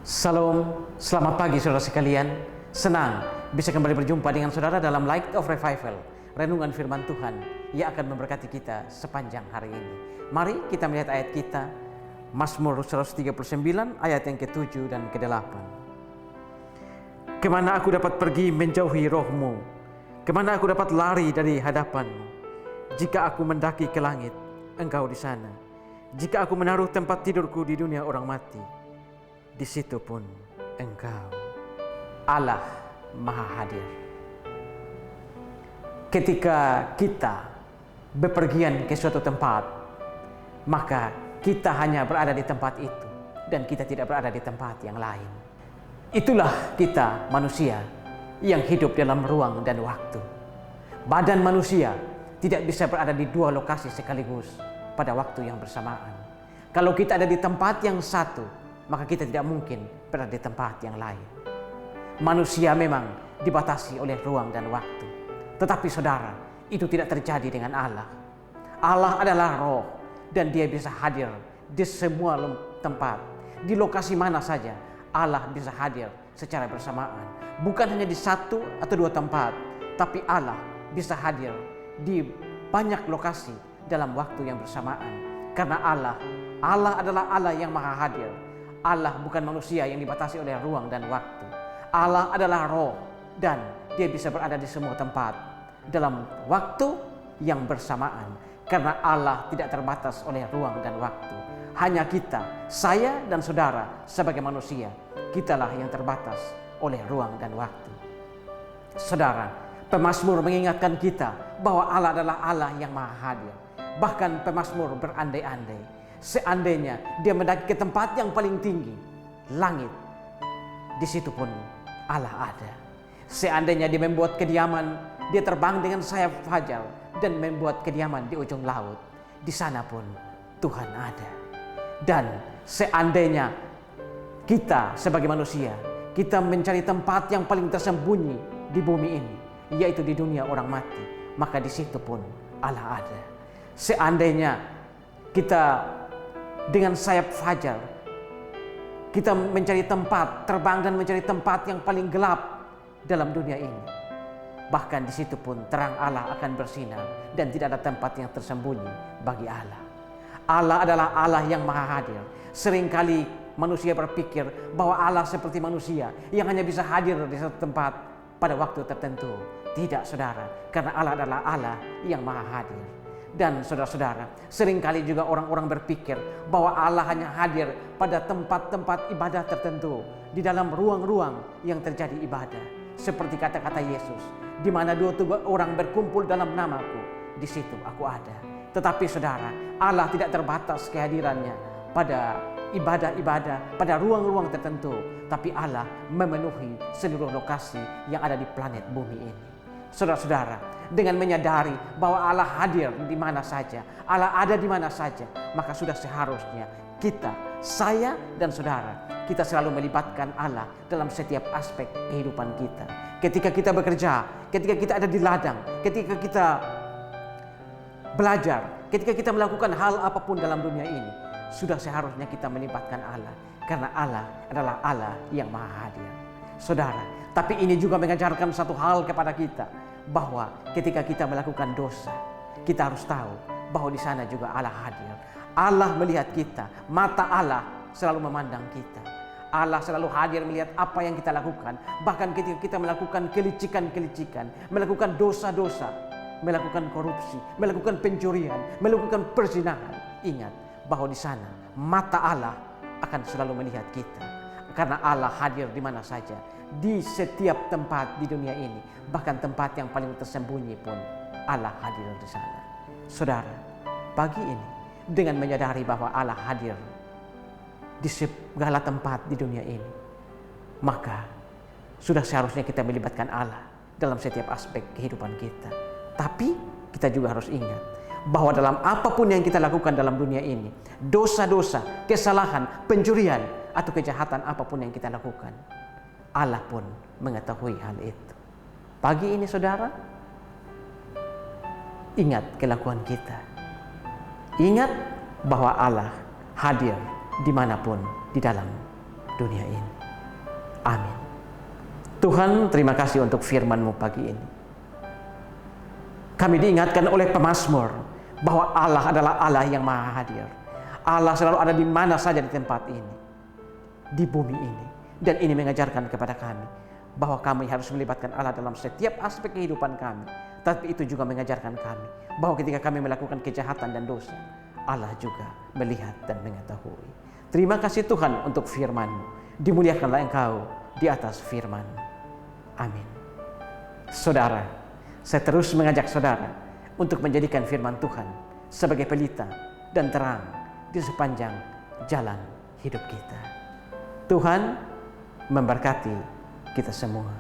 Salam, selamat pagi saudara sekalian. Senang bisa kembali berjumpa dengan saudara dalam Light of Revival, renungan firman Tuhan yang akan memberkati kita sepanjang hari ini. Mari kita melihat ayat kita, Mazmur 139 ayat yang ke-7 dan ke-8. Kemana aku dapat pergi menjauhi rohmu? Kemana aku dapat lari dari hadapanmu? Jika aku mendaki ke langit, engkau di sana. Jika aku menaruh tempat tidurku di dunia orang mati, di situ pun engkau. Allah Maha Hadir. Ketika kita bepergian ke suatu tempat, maka kita hanya berada di tempat itu dan kita tidak berada di tempat yang lain. Itulah kita manusia yang hidup dalam ruang dan waktu. Badan manusia tidak bisa berada di dua lokasi sekaligus pada waktu yang bersamaan. Kalau kita ada di tempat yang satu, maka kita tidak mungkin berada di tempat yang lain. Manusia memang dibatasi oleh ruang dan waktu. Tetapi saudara, itu tidak terjadi dengan Allah. Allah adalah roh dan dia bisa hadir di semua tempat. Di lokasi mana saja Allah bisa hadir secara bersamaan. Bukan hanya di satu atau dua tempat, tapi Allah bisa hadir di banyak lokasi dalam waktu yang bersamaan. Karena Allah adalah Allah yang maha hadir. Allah bukan manusia yang dibatasi oleh ruang dan waktu. Allah adalah roh dan dia bisa berada di semua tempat dalam waktu yang bersamaan. Karena Allah tidak terbatas oleh ruang dan waktu. Hanya kita, saya dan saudara sebagai manusia, kitalah yang terbatas oleh ruang dan waktu. Saudara, pemazmur mengingatkan kita bahwa Allah adalah Allah yang maha hadir. Bahkan pemazmur berandai-andai, seandainya dia mendaki ke tempat yang paling tinggi, langit, di situ pun Allah ada. Seandainya dia membuat kediaman, dia terbang dengan sayap fajar dan membuat kediaman di ujung laut, di sana pun Tuhan ada. Dan seandainya kita sebagai manusia, kita mencari tempat yang paling tersembunyi di bumi ini, yaitu di dunia orang mati, maka di situ pun Allah ada. Seandainya kita dengan sayap fajar, kita mencari tempat terbang dan mencari tempat yang paling gelap dalam dunia ini, bahkan di situ pun terang Allah akan bersinar dan tidak ada tempat yang tersembunyi bagi Allah. Allah adalah Allah yang maha hadir. Seringkali manusia berpikir bahwa Allah seperti manusia yang hanya bisa hadir di satu tempat pada waktu tertentu. Tidak saudara, karena Allah adalah Allah yang maha hadir. Dan saudara-saudara, seringkali juga orang-orang berpikir bahwa Allah hanya hadir pada tempat-tempat ibadah tertentu, di dalam ruang-ruang yang terjadi ibadah. Seperti kata-kata Yesus, di mana dua orang berkumpul dalam namaku, di situ aku ada. Tetapi saudara, Allah tidak terbatas kehadirannya pada ibadah-ibadah, pada ruang-ruang tertentu, tapi Allah memenuhi seluruh lokasi yang ada di planet bumi ini. Saudara-saudara, dengan menyadari bahwa Allah hadir di mana saja, Allah ada di mana saja, maka sudah seharusnya kita, saya dan saudara, kita selalu melibatkan Allah dalam setiap aspek kehidupan kita. Ketika kita bekerja, ketika kita ada di ladang, ketika kita belajar, ketika kita melakukan hal apapun dalam dunia ini, sudah seharusnya kita melibatkan Allah, karena Allah adalah Allah yang maha hadir. Saudara, tapi ini juga mengajarkan satu hal kepada kita, bahwa ketika kita melakukan dosa, kita harus tahu bahwa di sana juga Allah hadir. Allah melihat kita, mata Allah selalu memandang kita. Allah selalu hadir melihat apa yang kita lakukan. Bahkan ketika kita melakukan kelicikan-kelicikan, melakukan dosa-dosa, melakukan korupsi, melakukan pencurian, melakukan perzinahan, ingat bahwa di sana mata Allah akan selalu melihat kita. Karena Allah hadir di mana saja, di setiap tempat di dunia ini, bahkan tempat yang paling tersembunyi pun Allah hadir di sana. Saudara, pagi ini dengan menyadari bahwa Allah hadir di segala tempat di dunia ini, maka sudah seharusnya kita melibatkan Allah dalam setiap aspek kehidupan kita. Tapi kita juga harus ingat bahwa dalam apapun yang kita lakukan dalam dunia ini, dosa-dosa, kesalahan, pencurian, atau kejahatan apapun yang kita lakukan, Allah pun mengetahui hal itu. Pagi ini saudara, ingat kelakuan kita. Ingat bahwa Allah hadir dimanapun di dalam dunia ini. Amin. Tuhan, terima kasih untuk firman-Mu pagi ini. Kami diingatkan oleh pemazmur bahwa Allah adalah Allah yang maha hadir. Allah selalu ada di mana saja di tempat ini, di bumi ini. Dan ini mengajarkan kepada kami bahwa kami harus melibatkan Allah dalam setiap aspek kehidupan kami. Tapi itu juga mengajarkan kami bahwa ketika kami melakukan kejahatan dan dosa, Allah juga melihat dan mengetahui. Terima kasih Tuhan untuk firman-Mu. Dimuliakanlah Engkau di atas firman-Mu. Amin. Saudara, saya terus mengajak saudara untuk menjadikan firman Tuhan sebagai pelita dan terang di sepanjang jalan hidup kita. Tuhan memberkati kita semua.